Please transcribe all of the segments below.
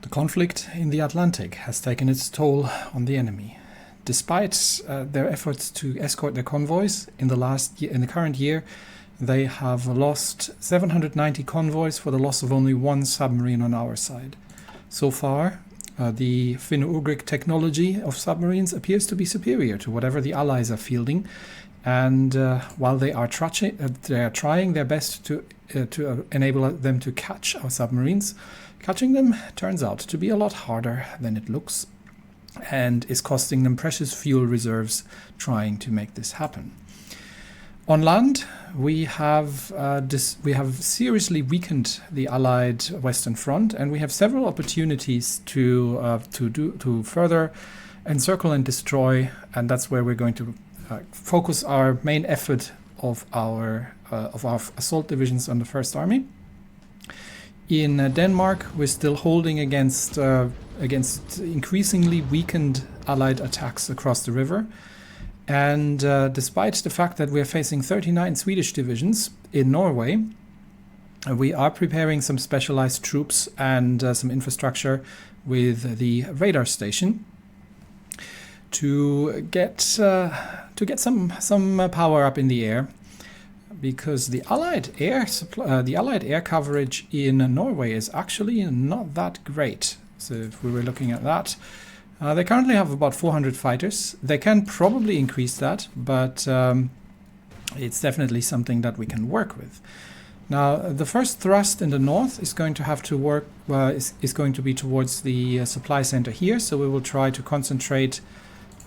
The conflict in the Atlantic has taken its toll on the enemy. Despite their efforts to escort their convoys in the current year, they have lost 790 convoys for the loss of only one submarine on our side. So far, the Finno-Ugric technology of submarines appears to be superior to whatever the Allies are fielding, and while they are trying their best to enable them to catch our submarines, catching them turns out to be a lot harder than it looks, and is costing them precious fuel reserves trying to make this happen. On land, we have seriously weakened the Allied Western Front, and we have several opportunities to further encircle and destroy, and that's where we're going to focus our main effort of our assault divisions on the First Army. In Denmark, we're still holding against increasingly weakened Allied attacks across the river. And despite the fact that we are facing 39 Swedish divisions in Norway, we are preparing some specialized troops and some infrastructure with the radar station to get some power up in the air, because the Allied air coverage in Norway is actually not that great. So if we were looking at that, they currently have about 400 fighters. They can probably increase that, but it's definitely something that we can work with. Now, the first thrust in the north is going to have to work. Is going to be towards the supply center here. So we will try to concentrate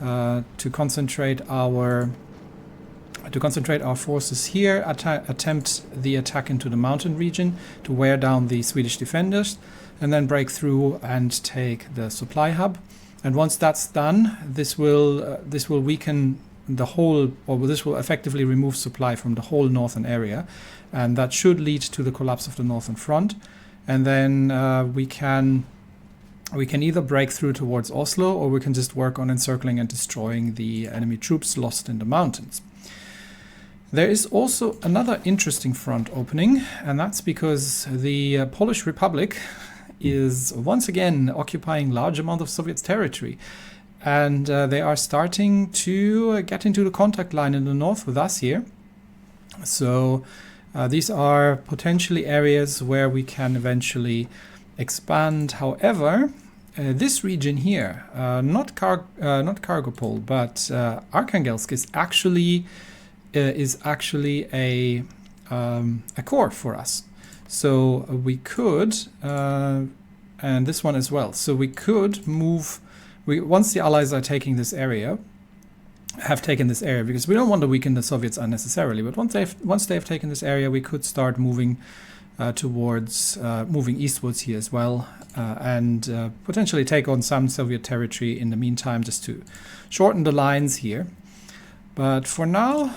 our forces here. Attempt the attack into the mountain region to wear down the Swedish defenders, and then break through and take the supply hub. And once that's done, this will weaken the whole, or this will effectively remove supply from the whole northern area, and that should lead to the collapse of the northern front. And then we can either break through towards Oslo, or we can just work on encircling and destroying the enemy troops lost in the mountains. There is also another interesting front opening, and that's because the Polish Republic is once again occupying large amount of Soviet territory, and they are starting to get into the contact line in the north with us here. So these are potentially areas where we can eventually expand. However, this region here, not Kargopol, but Arkhangelsk is actually a core for us. So we could, and this one as well. So we could move. Once the Allies are taking this area, because we don't want to weaken the Soviets unnecessarily. But once they've taken this area, we could start moving moving eastwards here as well, and potentially take on some Soviet territory in the meantime, just to shorten the lines here. But for now,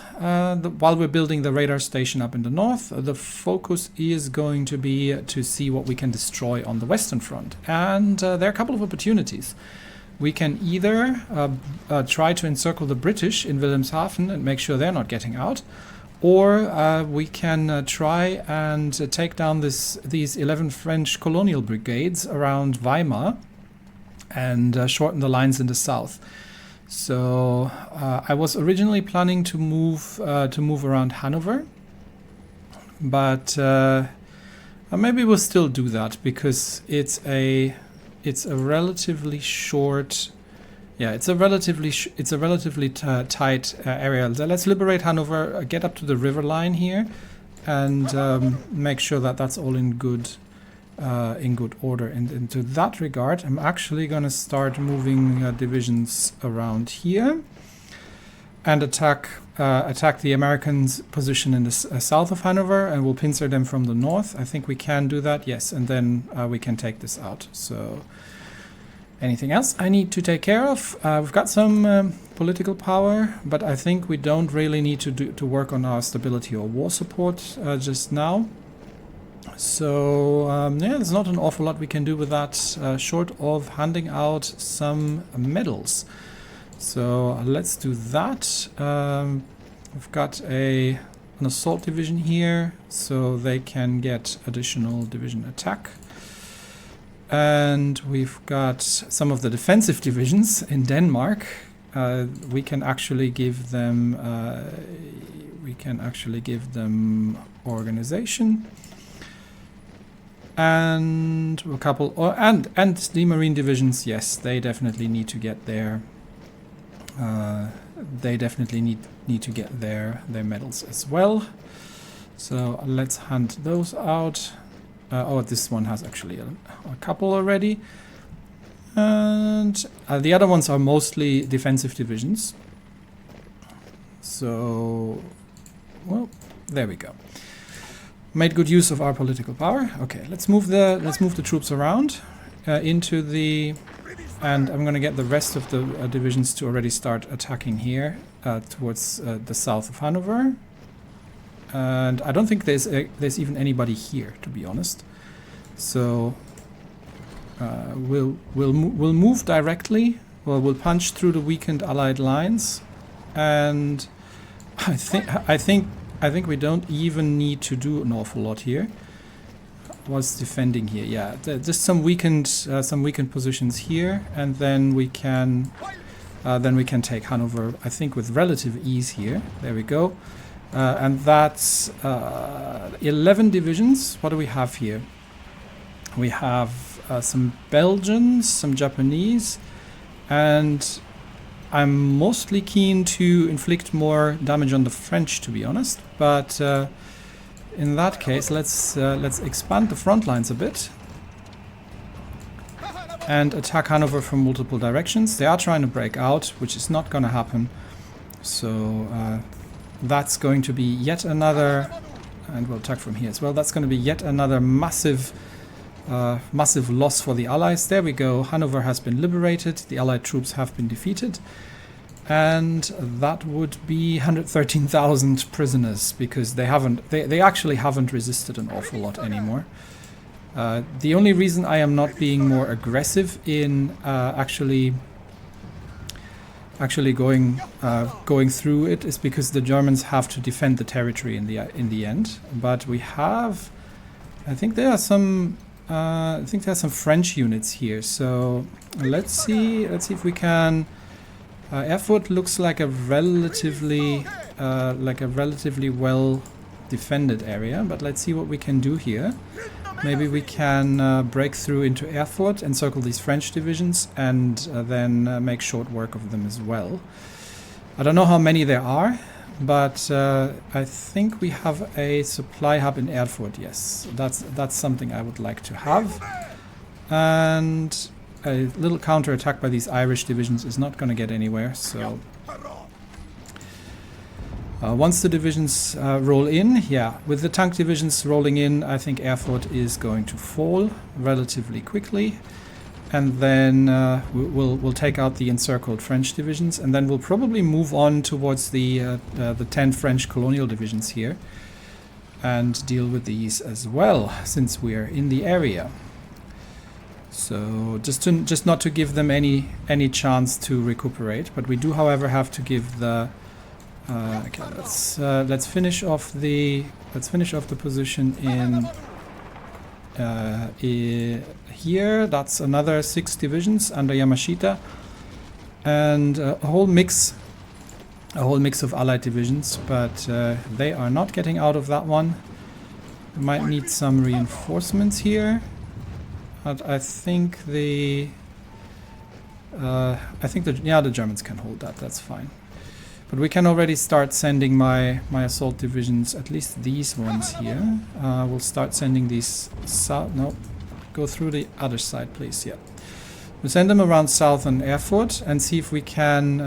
while we're building the radar station up in the north, the focus is going to be to see what we can destroy on the Western Front. And there are a couple of opportunities. We can either try to encircle the British in Wilhelmshaven and make sure they're not getting out, or we can try and take down these 11 French colonial brigades around Weimar and shorten the lines in the south. So I was originally planning to move around Hanover, but maybe we'll still do that, because it's a relatively short, it's a relatively tight area. Let's liberate Hanover, get up to the river line here, and make sure that that's all in good order. And to that regard, I'm actually going to start moving divisions around here and attack the Americans' position in the south of Hanover, and we'll pincer them from the north. I think we can do that, yes, and then we can take this out. So anything else I need to take care of? We've got some political power, but I think we don't really need to work on our stability or war support just now. So there's not an awful lot we can do with that, short of handing out some medals. So let's do that. We've got an assault division here, so they can get additional division attack. And we've got some of the defensive divisions in Denmark. We can actually give them organization, and a couple, and the marine divisions. Yes, they definitely need to get their need to get their medals as well. So let's hand those out. Oh, this one has actually a couple already. And the other ones are mostly defensive divisions. So, well, there we go. Made good use of our political power. Okay, let's move the troops around into the, and I'm going to get the rest of the divisions to already start attacking here towards the south of Hanover. And I don't think there's even anybody here, to be honest. So we'll move directly. Well, we'll punch through the weakened Allied lines, and I think we don't even need to do an awful lot here. What's defending here? Yeah, just some weakened positions here, and then we can take Hanover, I think, with relative ease here. There we go. And that's 11 divisions. What do we have here? We have some Belgians, some Japanese, and I'm mostly keen to inflict more damage on the French, to be honest. But in that case, let's expand the front lines a bit and attack Hanover from multiple directions. They are trying to break out, which is not going to happen. So that's going to be yet another, and we'll attack from here as well. That's going to be yet another massive loss for the Allies. There we go. Hanover has been liberated. The Allied troops have been defeated. And that would be 113,000 prisoners, because they actually haven't resisted an awful lot anymore. The only reason I am not being more aggressive in actually going through it is because the Germans have to defend the territory in the end. But we have, I think there are some French units here. So let's see if we can. Erfurt looks like a relatively well defended area, but let's see what we can do here. Maybe we can break through into Erfurt, encircle these French divisions, and then make short work of them as well. I don't know how many there are, but I think we have a supply hub in Erfurt. Yes, that's something I would like to have. And a little counter-attack by these Irish divisions is not going to get anywhere, so once the divisions roll in, yeah, with the tank divisions rolling in, I think Erfurt is going to fall relatively quickly, and then we'll take out the encircled French divisions, and then we'll probably move on towards the 10 French colonial divisions here and deal with these as well, since we're in the area. So just not to give them any chance to recuperate, but we do, however, have to give the okay, let's finish off the position in here. That's another 6 divisions under Yamashita, and a whole mix of Allied divisions, but they are not getting out of that one. We might need some reinforcements here. But I think the Germans can hold that. That's fine. But we can already start sending my assault divisions, at least these ones here. We'll start sending these south. No, go through the other side, please. Yeah, we'll send them around south on Erfurt and see if we can.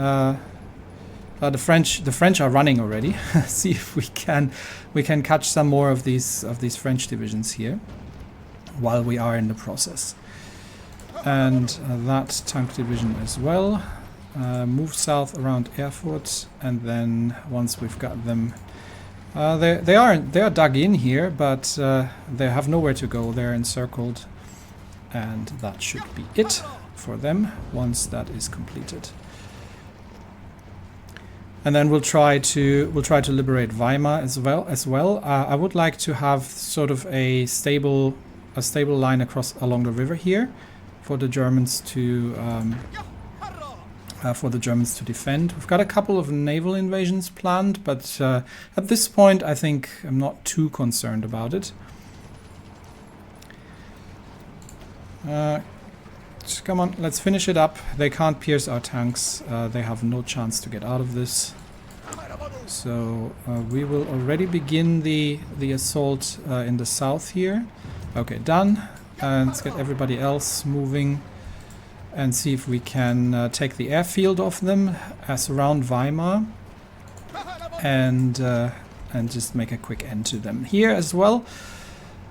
The French are running already. See if we can catch some more of these French divisions here while we are in the process. And that tank division as well. Move south around Erfurt, and then once we've got them, they are dug in here, but they have nowhere to go. They're encircled, and that should be it for them once that is completed. And then we'll try to liberate Weimar as well. I would like to have sort of a stable a stable line across along the river here for the Germans to defend. We've got a couple of naval invasions planned, but at this point I think I'm not too concerned about it. Just come on, let's finish it up. They can't pierce our tanks. They have no chance to get out of this. So we will already begin the assault in the south here. Okay, done. And let's get everybody else moving and see if we can take the airfield off them, surround Weimar, and just make a quick end to them here as well.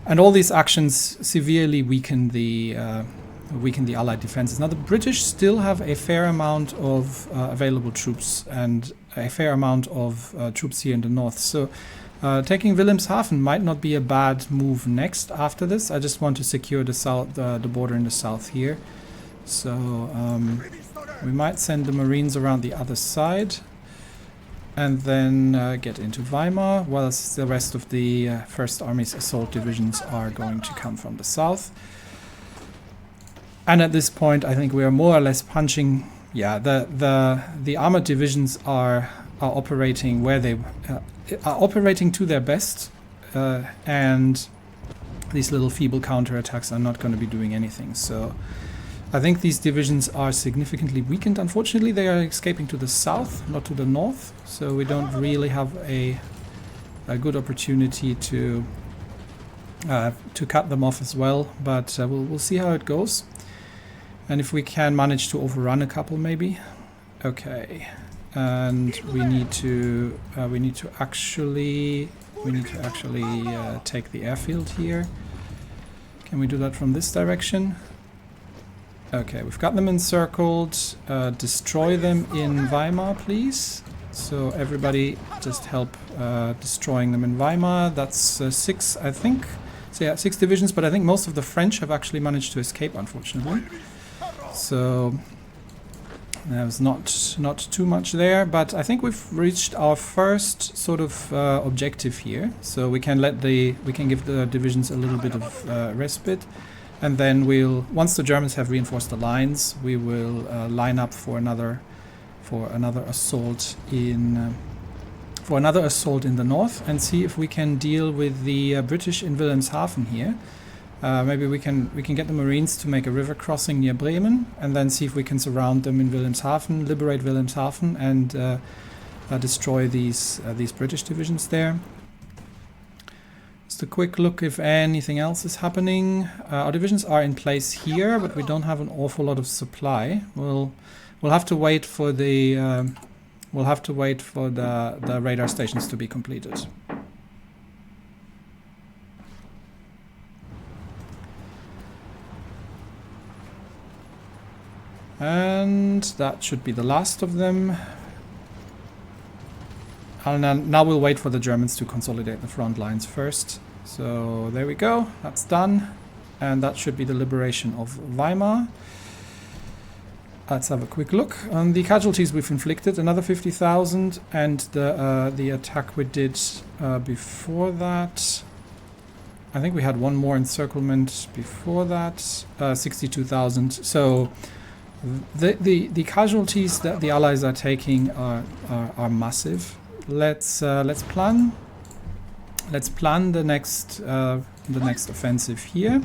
And all these actions severely weaken the Allied defenses. Now the British still have a fair amount of available troops and a fair amount of troops here in the north. So taking Wilhelmshaven might not be a bad move next after this. I just want to secure the south, the border in the south here. So we might send the Marines around the other side and then get into Weimar, whilst the rest of the First Army's assault divisions are going to come from the south. And at this point, I think we are more or less punching. Yeah, the armored divisions are operating where they are operating to their best, and these little feeble counterattacks are not going to be doing anything. So I think these divisions are significantly weakened. Unfortunately, they are escaping to the south, not to the north. So we don't really have a good opportunity to cut them off as well. But we'll see how it goes. And if we can manage to overrun a couple, maybe. Okay, and we need to actually take the airfield here. Can we do that from this direction? Okay, we've got them encircled. Destroy them in Weimar, please. So everybody, just help destroying them in Weimar. That's 6, I think. So yeah, 6 divisions. But I think most of the French have actually managed to escape, unfortunately. So there's not too much there, but I think we've reached our first sort of objective here. So we can give the divisions a little bit of respite, and then once the Germans have reinforced the lines, we will line up for another assault in the north and see if we can deal with the British in Wilhelmshaven here. Maybe we can get the Marines to make a river crossing near Bremen, and then see if we can surround them in Wilhelmshaven, liberate Wilhelmshaven, and destroy these British divisions there. Just a quick look if anything else is happening. Our divisions are in place here, but we don't have an awful lot of supply. We'll have to wait for the radar stations to be completed. And that should be the last of them. And now we'll wait for the Germans to consolidate the front lines first. So there we go, that's done. And that should be the liberation of Weimar. Let's have a quick look on the casualties we've inflicted. Another 50,000, and the attack we did before that. I think we had one more encirclement before that. 62,000. So the casualties that the Allies are taking are massive. Let's plan the next offensive here.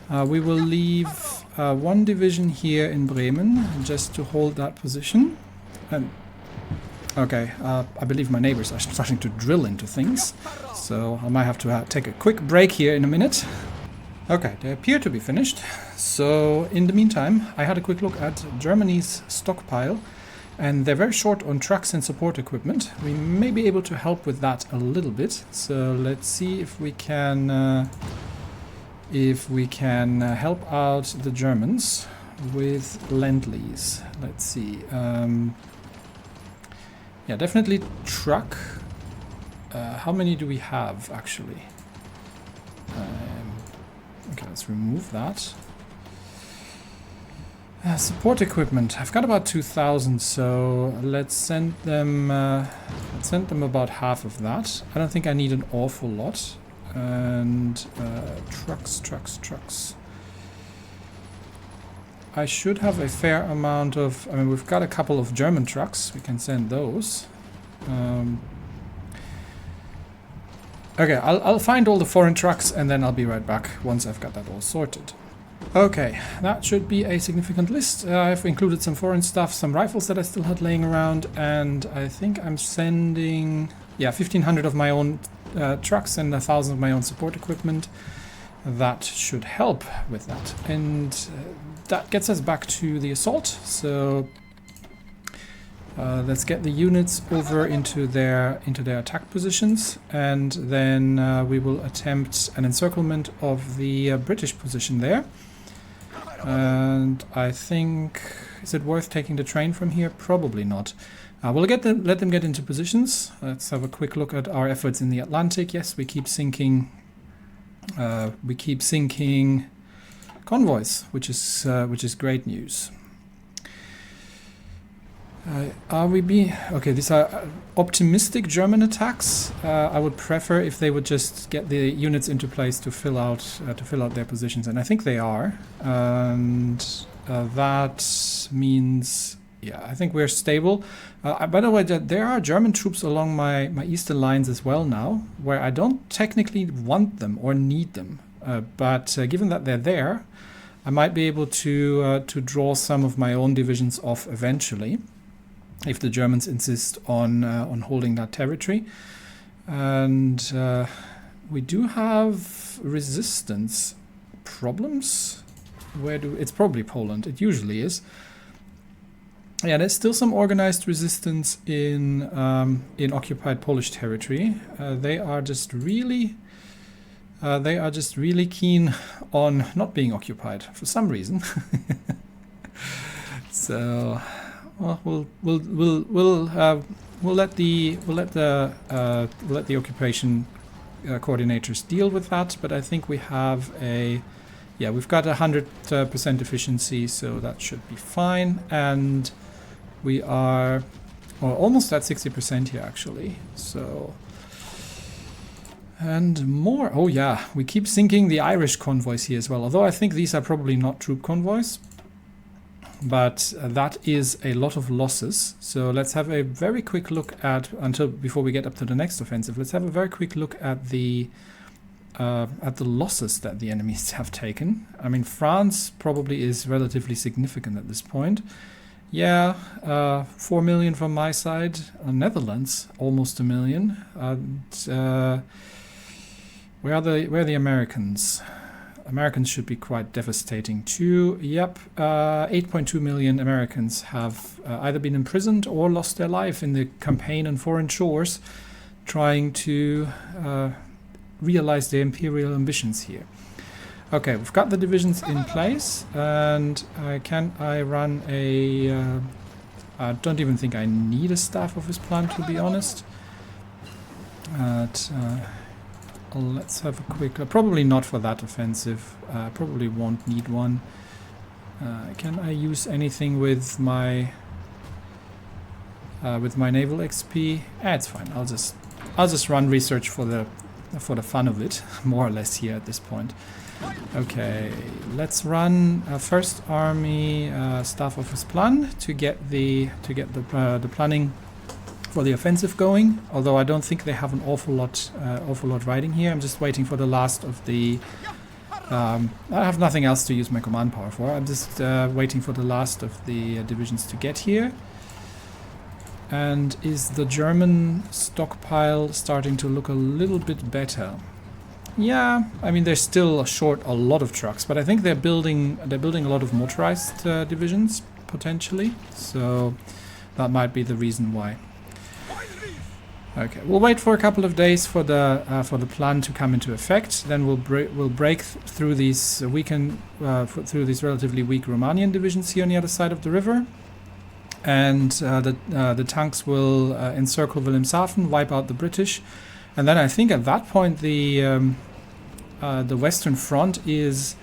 We will leave one division here in Bremen just to hold that position. And okay, I believe my neighbors are starting to drill into things, so I might have to take a quick break here in a minute. Okay, they appear to be finished. So in the meantime, I had a quick look at Germany's stockpile, and they're very short on trucks and support equipment. We may be able to help with that a little bit. So let's see if we can help out the Germans with Lend-Lease. Let's see. Yeah, definitely truck. How many do we have actually? Okay, let's remove that. Support equipment. I've got about 2,000, so let's send them about half of that. I don't think I need an awful lot. And trucks. I should have a fair amount of... I mean, we've got a couple of German trucks. We can send those. Okay, I'll find all the foreign trucks and then I'll be right back once I've got that all sorted. Okay, that should be a significant list. I've included some foreign stuff, some rifles that I still had laying around, and I think I'm sending, yeah, 1,500 of my own trucks and 1,000 of my own support equipment. That should help with that. And that gets us back to the assault. So let's get the units over into their attack positions, and then we will attempt an encirclement of the British position there. And I think, is it worth taking the train from here? Probably not. We'll let them get into positions. Let's have a quick look at our efforts in the Atlantic. Yes, we keep sinking convoys, which is great news. Okay, these are optimistic German attacks. I would prefer if they would just get the units into place to fill out their positions, and I think they are. And that means, yeah, I think we're stable. By the way, there are German troops along my eastern lines as well now, where I don't technically want them or need them, but given that they're there, I might be able to draw some of my own divisions off eventually, if the Germans insist on holding that territory. And we do have resistance problems. It's probably Poland. It usually is. Yeah, there's still some organized resistance in occupied Polish territory. They are just really keen on not being occupied for some reason. So. Well, we'll let the occupation coordinators deal with that. But I think we have we've got 100% efficiency, so that should be fine. And we are almost at 60% here actually. So, and more. Oh yeah, we keep sinking the Irish convoys here as well. Although I think these are probably not troop convoys. But that is a lot of losses. So let's have a very quick look at, before we get up to the next offensive, let's have a very quick look at the losses that the enemies have taken. I mean, France probably is relatively significant at this point. Yeah, 4 million from my side. Netherlands, almost 1 million. Where are the Americans? Americans should be quite devastating too. Yep, 8.2 million Americans have either been imprisoned or lost their life in the campaign on foreign shores, trying to realize their imperial ambitions here. Okay, we've got the divisions in place, and can I run a... I don't even think I need a staff office plan, to be honest. Let's have a quick... probably not for that offensive. Probably won't need one. Can I use anything with my naval XP? It's fine. I'll just run research for the fun of it, more or less here at this point. Okay, let's run a First Army staff office plan to get the planning for the offensive going, although I don't think they have an awful lot riding here. I'm just waiting for the last of the... I have nothing else to use my command power for. I'm just waiting for the last of the divisions to get here. And is the German stockpile starting to look a little bit better? Yeah, I mean they're still short a lot of trucks, but I think they're building a lot of motorized divisions potentially. So that might be the reason why. Okay, we'll wait for a couple of days for the plan to come into effect. Then we'll break through these through these relatively weak Romanian divisions here on the other side of the river, and the tanks will encircle Wilhelmshaven, wipe out the British, and then I think at that point the Western Front is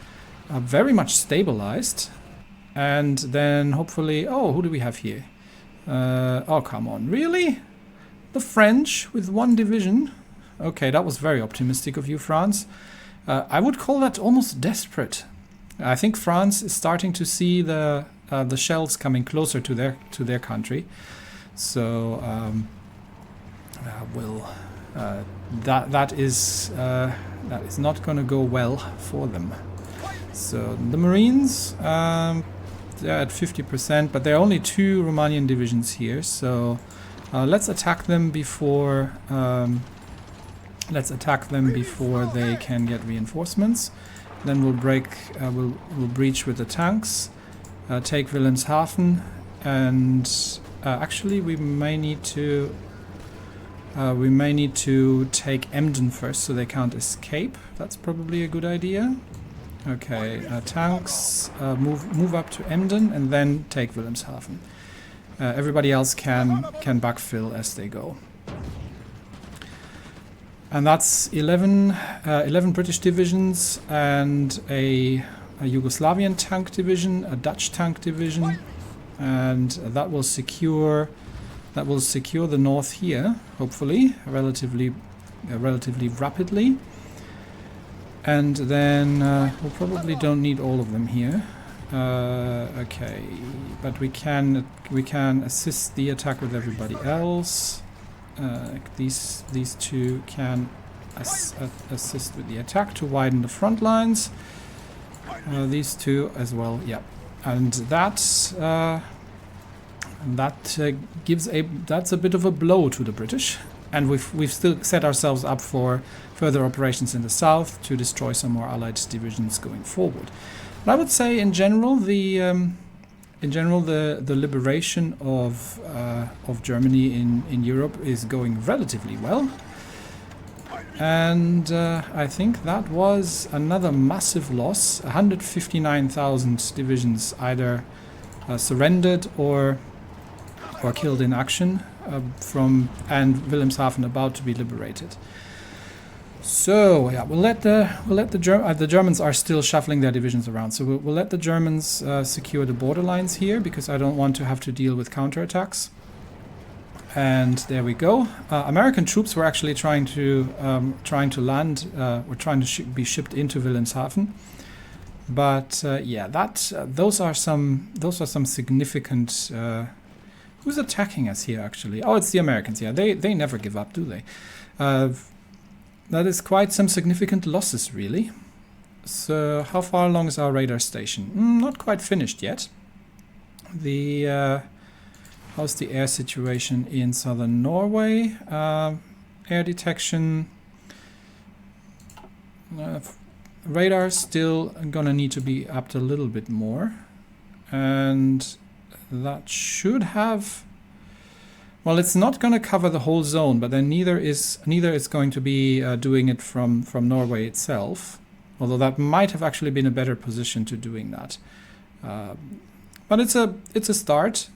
very much stabilized, and then hopefully, oh, who do we have here? Oh, come on, really? The French with one division? Okay, that was very optimistic of you, France. I would call that almost desperate. I think France is starting to see the shells coming closer to their country. So that is not going to go well for them. So the Marines, they're at 50%, but there are only 2 Romanian divisions here. So let's attack them before they can get reinforcements. Then we'll breach with the tanks, take Wilhelmshaven, and actually we may need to take Emden first so they can't escape. That's probably a good idea. Okay, tanks move up to Emden and then take Wilhelmshaven. Everybody else can backfill as they go. And that's 11 British divisions and a Yugoslavian tank division, a Dutch tank division, and that will secure the north here, hopefully, relatively rapidly. And then we probably don't need all of them here. Okay, but we can assist the attack with everybody else. These 2 can assist with the attack to widen the front lines. These 2 as well, yeah. And that's a bit of a blow to the British. And we've still set ourselves up for further operations in the south to destroy some more Allied divisions going forward. But I would say, in general, the liberation of Germany in Europe is going relatively well. And I think that was another massive loss. 159,000 divisions either surrendered or killed in action. And Wilhelmshaven about to be liberated. So yeah, we'll let the Germans are still shuffling their divisions around. So we'll let the Germans secure the borderlines here because I don't want to have to deal with counterattacks. And there we go. American troops were actually trying to land, were trying to be shipped into Wilhelmshaven. But yeah, those are some significant. Who's attacking us here, actually? Oh, it's the Americans. Yeah, they never give up, do they? That is quite some significant losses, really. So, how far along is our radar station? Not quite finished yet. How's the air situation in southern Norway? Air detection. Radar still gonna need to be upped a little bit more. And that should have, well, it's not going to cover the whole zone, but then neither is going to be doing it from Norway itself, although that might have actually been a better position to doing that. But it's a start.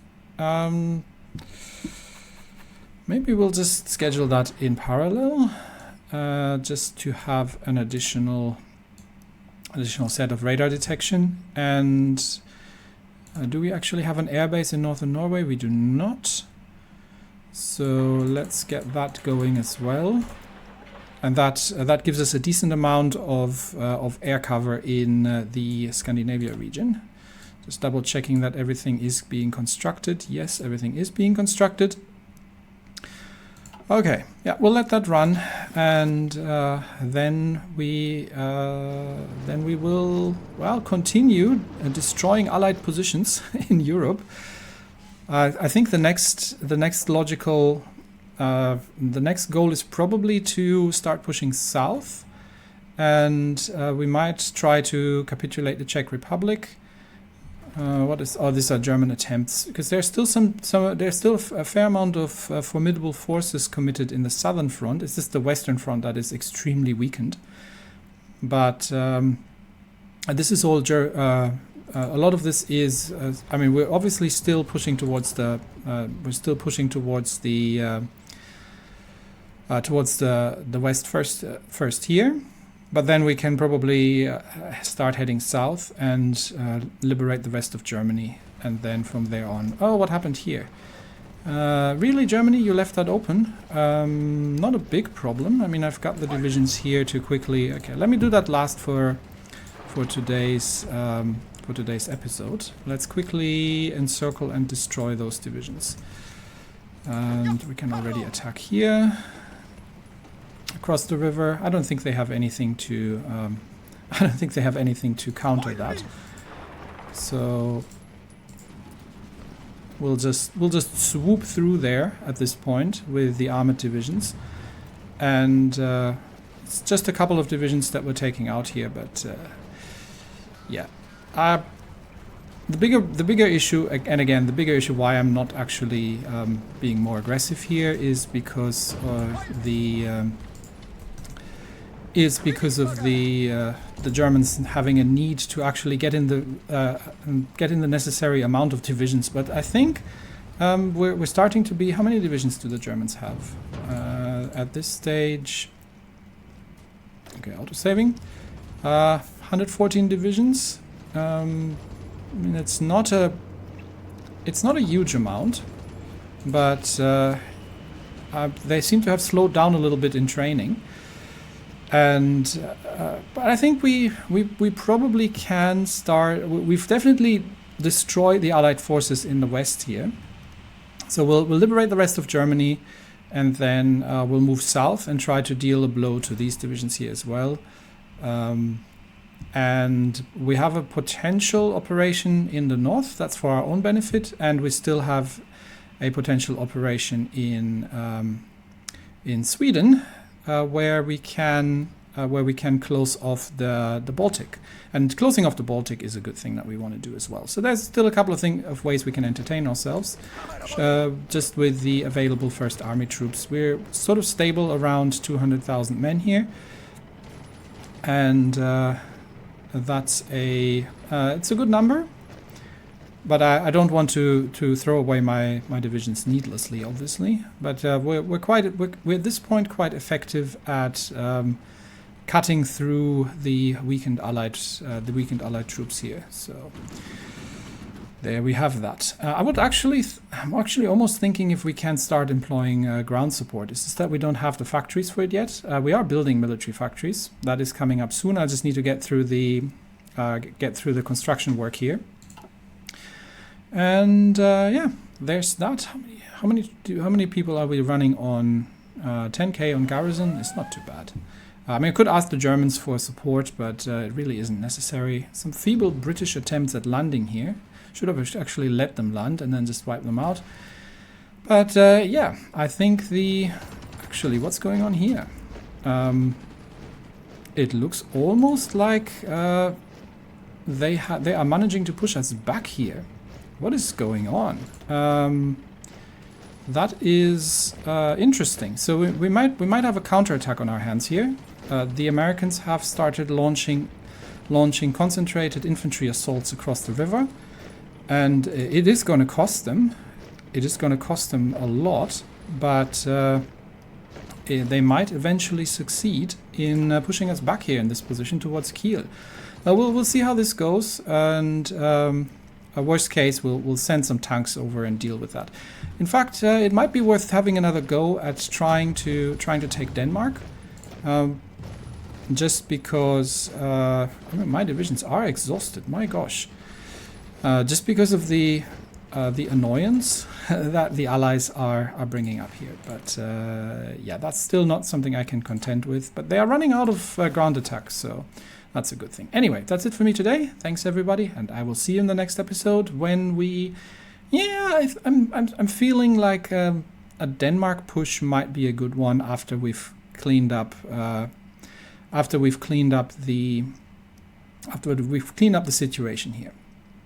Maybe we'll just schedule that in parallel, just to have an additional set of radar detection. And do we actually have an airbase in northern Norway? We do not. So let's get that going as well. And that gives us a decent amount of air cover in the Scandinavia region. Just double checking that everything is being constructed. Yes, everything is being constructed. Okay, yeah, we'll let that run, and then we will, well, continue destroying Allied positions in Europe. I think the next logical, the next goal is probably to start pushing south, and we might try to capitulate the Czech Republic. These are German attempts, because there's still there's still a fair amount of formidable forces committed in the southern front. It's just the western front that is extremely weakened. But this is all. A lot of this is. I mean, we're obviously still pushing towards the. Towards the west first here. But then we can probably start heading south and liberate the rest of Germany. And then from there on... Oh, what happened here? Really, Germany, you left that open. Not a big problem. I mean, I've got the divisions here to quickly... Okay, let me do that last for today's episode. Let's quickly encircle and destroy those divisions. And we can already attack here. Across the river. I don't think they have anything to... I don't think they have anything to counter that. So... We'll just swoop through there at this point with the armored divisions, and it's just a couple of divisions that we're taking out here. But yeah, the bigger issue, and again, the bigger issue why I'm not actually being more aggressive here is because of the Germans having a need to actually get in the necessary amount of divisions. But I think we're starting to be... How many divisions do the Germans have at this stage? Okay, auto-saving. 114 divisions. I mean, it's not a huge amount, but they seem to have slowed down a little bit in training. And but I think we probably can start. We've definitely destroyed the Allied forces in the west here, so we'll liberate the rest of Germany, and then we'll move south and try to deal a blow to these divisions here as well. And we have a potential operation in the north. That's for our own benefit, and we still have a potential operation in Sweden. Where we can close off the Baltic, and closing off the Baltic is a good thing that we want to do as well. So there's still a couple of ways we can entertain ourselves, just with the available First Army troops. We're sort of stable around 200,000 men here, and that's it's a good number. But I don't want to throw away my divisions needlessly, obviously. But we're at this point quite effective at cutting through the weakened Allied troops here. So there we have that. I'm actually almost thinking if we can start employing ground support. It's just that we don't have the factories for it yet. We are building military factories. That is coming up soon. I just need to get through the construction work here. And yeah, there's that. How many people are we running on 10k on garrison? It's not too bad. I mean, I could ask the Germans for support, but it really isn't necessary. Some feeble British attempts at landing here. Should have actually let them land and then just wipe them out. But yeah, I think actually what's going on here? It looks almost like they are managing to push us back here. What is going on? That is interesting. So we might have a counterattack on our hands here. The Americans have started launching concentrated infantry assaults across the river, and it is going to cost them. It is going to cost them a lot, but they might eventually succeed in pushing us back here in this position towards Kiel. We'll see how this goes, and. Worst case, we'll send some tanks over and deal with that. In fact, it might be worth having another go at trying to take Denmark, just because I mean, my divisions are exhausted. My gosh, just because of the annoyance that the Allies are bringing up here. But yeah, that's still not something I can contend with. But they are running out of ground attacks, so. That's a good thing. Anyway, that's it for me today. Thanks everybody, and I will see you in the next episode when we... Yeah, I'm feeling like a Denmark push might be a good one after we've cleaned up the situation here.